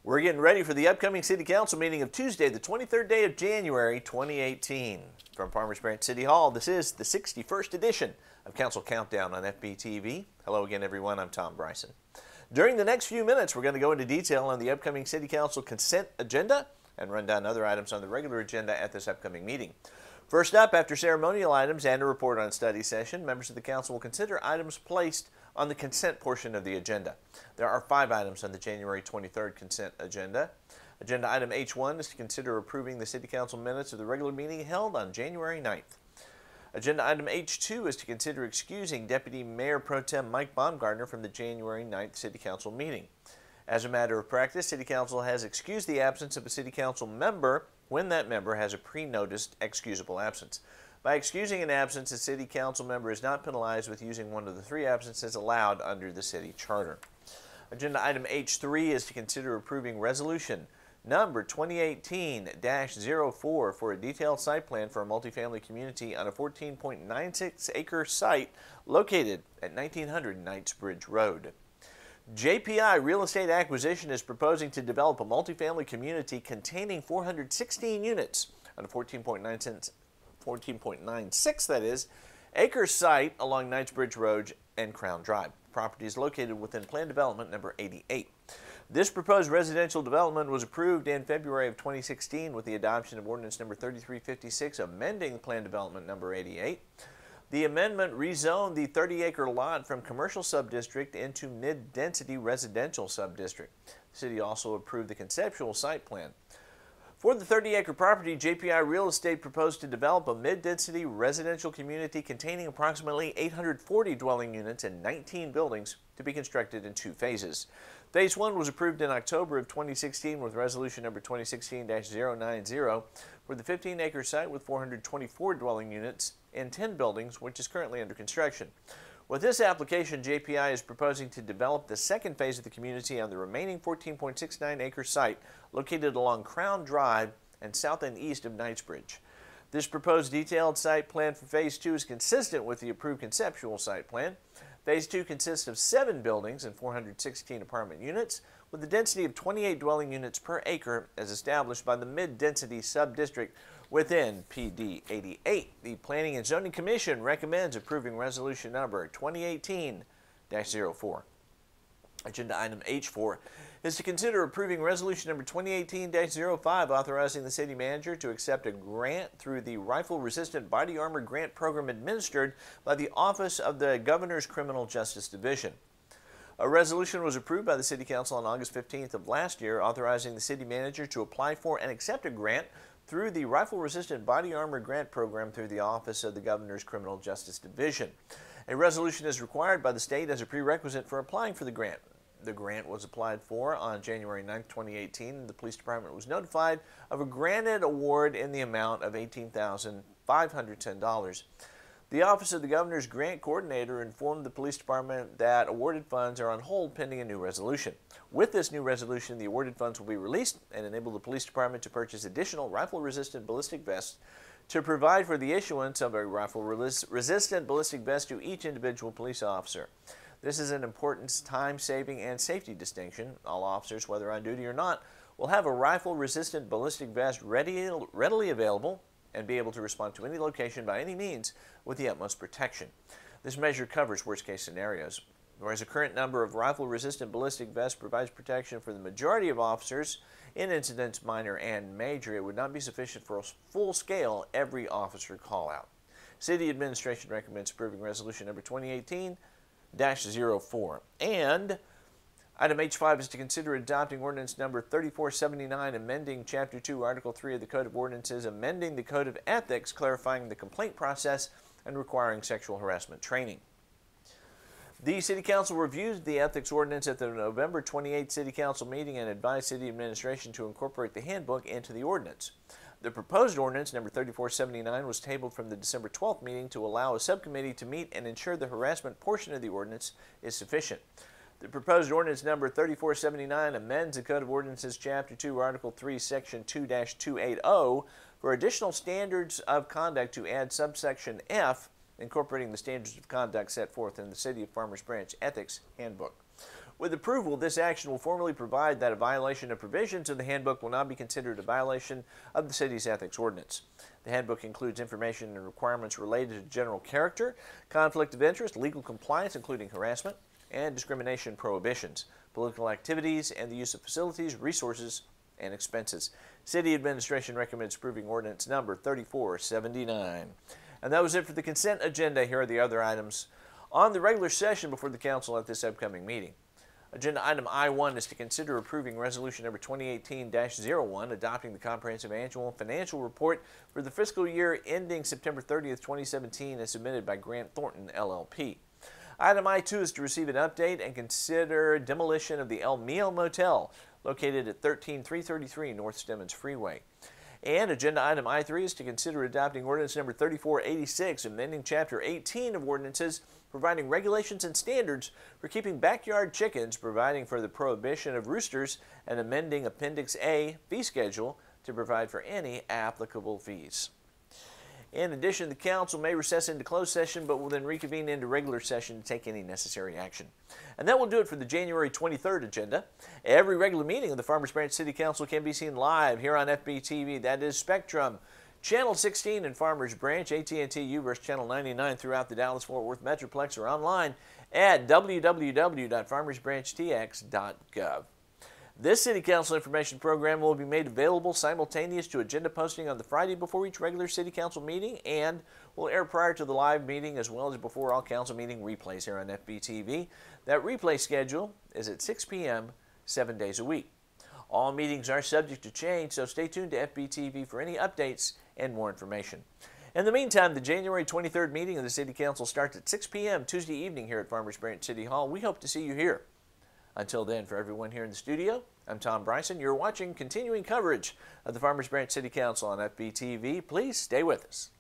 We're getting ready for the upcoming City Council meeting of Tuesday, the 23rd day of January, 2018. From Farmers Branch City Hall, this is the 61st edition of Council Countdown on FBTV. Hello again, everyone. I'm Tom Bryson. During the next few minutes, we're going to go into detail on the upcoming City Council consent agenda and run down other items on the regular agenda at this upcoming meeting. First up, after ceremonial items and a report on study session, members of the council will consider items placed on the consent portion of the agenda. There are 5 items on the January 23rd consent agenda. Agenda item H1 is to consider approving the City Council minutes of the regular meeting held on January 9th. Agenda item H2 is to consider excusing Deputy Mayor Pro Tem Mike Baumgartner from the January 9th City Council meeting. As a matter of practice, City Council has excused the absence of a City Council member when that member has a pre-noticed excusable absence. By excusing an absence, a City Council member is not penalized with using one of the 3 absences allowed under the City Charter. Agenda item H3 is to consider approving resolution number 2018-04 for a detailed site plan for a multifamily community on a 14.96-acre site located at 1900 Knightsbridge Road. JPI Real Estate Acquisition is proposing to develop a multifamily community containing 416 units on a 14.96 that is, acre site along Knightsbridge Road and Crown Drive. The property is located within Plan Development number 88. This proposed residential development was approved in February of 2016 with the adoption of Ordinance number 3356, amending Plan Development number 88. The amendment rezoned the 30-acre lot from commercial subdistrict into mid-density residential subdistrict. The city also approved the conceptual site plan. For the 30-acre property, JPI Real Estate proposed to develop a mid-density residential community containing approximately 840 dwelling units and 19 buildings to be constructed in 2 phases. Phase 1 was approved in October of 2016 with resolution number 2016-090 for the 15-acre site with 424 dwelling units and 10 buildings, which is currently under construction. With this application, JPI is proposing to develop the second phase of the community on the remaining 14.69-acre site located along Crown Drive and south and east of Knightsbridge. This proposed detailed site plan for Phase 2 is consistent with the approved conceptual site plan. Phase 2 consists of 7 buildings and 416 apartment units with a density of 28 dwelling units per acre as established by the mid-density subdistrict within PD 88. The Planning and Zoning Commission recommends approving resolution number 2018-04. Agenda item H4 is to consider approving resolution number 2018-05 authorizing the city manager to accept a grant through the Rifle Resistant Body Armor Grant Program administered by the Office of the Governor's Criminal Justice Division. A resolution was approved by the City Council on August 15th of last year authorizing the city manager to apply for and accept a grant through the Rifle Resistant Body Armor Grant Program through the Office of the Governor's Criminal Justice Division. A resolution is required by the state as a prerequisite for applying for the grant. The grant was applied for on January 9, 2018. The police department was notified of a granted award in the amount of $18,510. The Office of the Governor's Grant Coordinator informed the police department that awarded funds are on hold pending a new resolution. With this new resolution, the awarded funds will be released and enable the police department to purchase additional rifle-resistant ballistic vests to provide for the issuance of a rifle-resistant ballistic vest to each individual police officer. This is an important time-saving and safety distinction. All officers, whether on duty or not, will have a rifle-resistant ballistic vest readily available and be able to respond to any location by any means with the utmost protection. This measure covers worst-case scenarios. Whereas the current number of rifle-resistant ballistic vests provides protection for the majority of officers in incidents minor and major, it would not be sufficient for a full-scale every officer call-out. City Administration recommends approving resolution number 2018-04. And item H5 is to consider adopting ordinance number 3479, amending Chapter 2, Article 3 of the Code of Ordinances, amending the Code of Ethics, clarifying the complaint process, and requiring sexual harassment training. The City Council reviewed the ethics ordinance at the November 28th City Council meeting and advised City Administration to incorporate the handbook into the ordinance. The proposed ordinance, number 3479, was tabled from the December 12th meeting to allow a subcommittee to meet and ensure the harassment portion of the ordinance is sufficient. The proposed ordinance, number 3479, amends the Code of Ordinances, Chapter 2, Article 3, Section 2-280 for additional standards of conduct to add subsection F, incorporating the standards of conduct set forth in the City of Farmers Branch Ethics Handbook. With approval, this action will formally provide that a violation of provisions of the handbook will not be considered a violation of the city's ethics ordinance. The handbook includes information and requirements related to general character, conflict of interest, legal compliance, including harassment, and discrimination prohibitions, political activities, and the use of facilities, resources, and expenses. City administration recommends approving ordinance number 3479. And that was it for the consent agenda. Here are the other items on the regular session before the council at this upcoming meeting. Agenda item I-1 is to consider approving resolution number 2018-01, adopting the comprehensive annual financial report for the fiscal year ending September 30th, 2017, as submitted by Grant Thornton, LLP. Item I-2 is to receive an update and consider demolition of the El Mio Motel, located at 13333 North Stemmons Freeway. And agenda item I-3 is to consider adopting ordinance number 3486, amending Chapter 18 of ordinances, providing regulations and standards for keeping backyard chickens, providing for the prohibition of roosters, and amending Appendix A fee schedule to provide for any applicable fees. In addition, the council may recess into closed session, but will then reconvene into regular session to take any necessary action. And that will do it for the January 23rd agenda. Every regular meeting of the Farmers Branch City Council can be seen live here on FBTV. That is Spectrum, Channel 16 in Farmers Branch, AT&T U-verse Channel 99 throughout the Dallas-Fort Worth Metroplex, or online at www.farmersbranchtx.gov. This City Council information program will be made available simultaneous to agenda posting on the Friday before each regular City Council meeting, and will air prior to the live meeting as well as before all council meeting replays here on FBTV. That replay schedule is at 6 p.m. 7 days a week. All meetings are subject to change, so stay tuned to FBTV for any updates and more information. In the meantime, the January 23rd meeting of the City Council starts at 6 p.m. Tuesday evening here at Farmers Branch City Hall. We hope to see you here. Until then, for everyone here in the studio, I'm Tom Bryson. You're watching continuing coverage of the Farmers Branch City Council on FBTV. Please stay with us.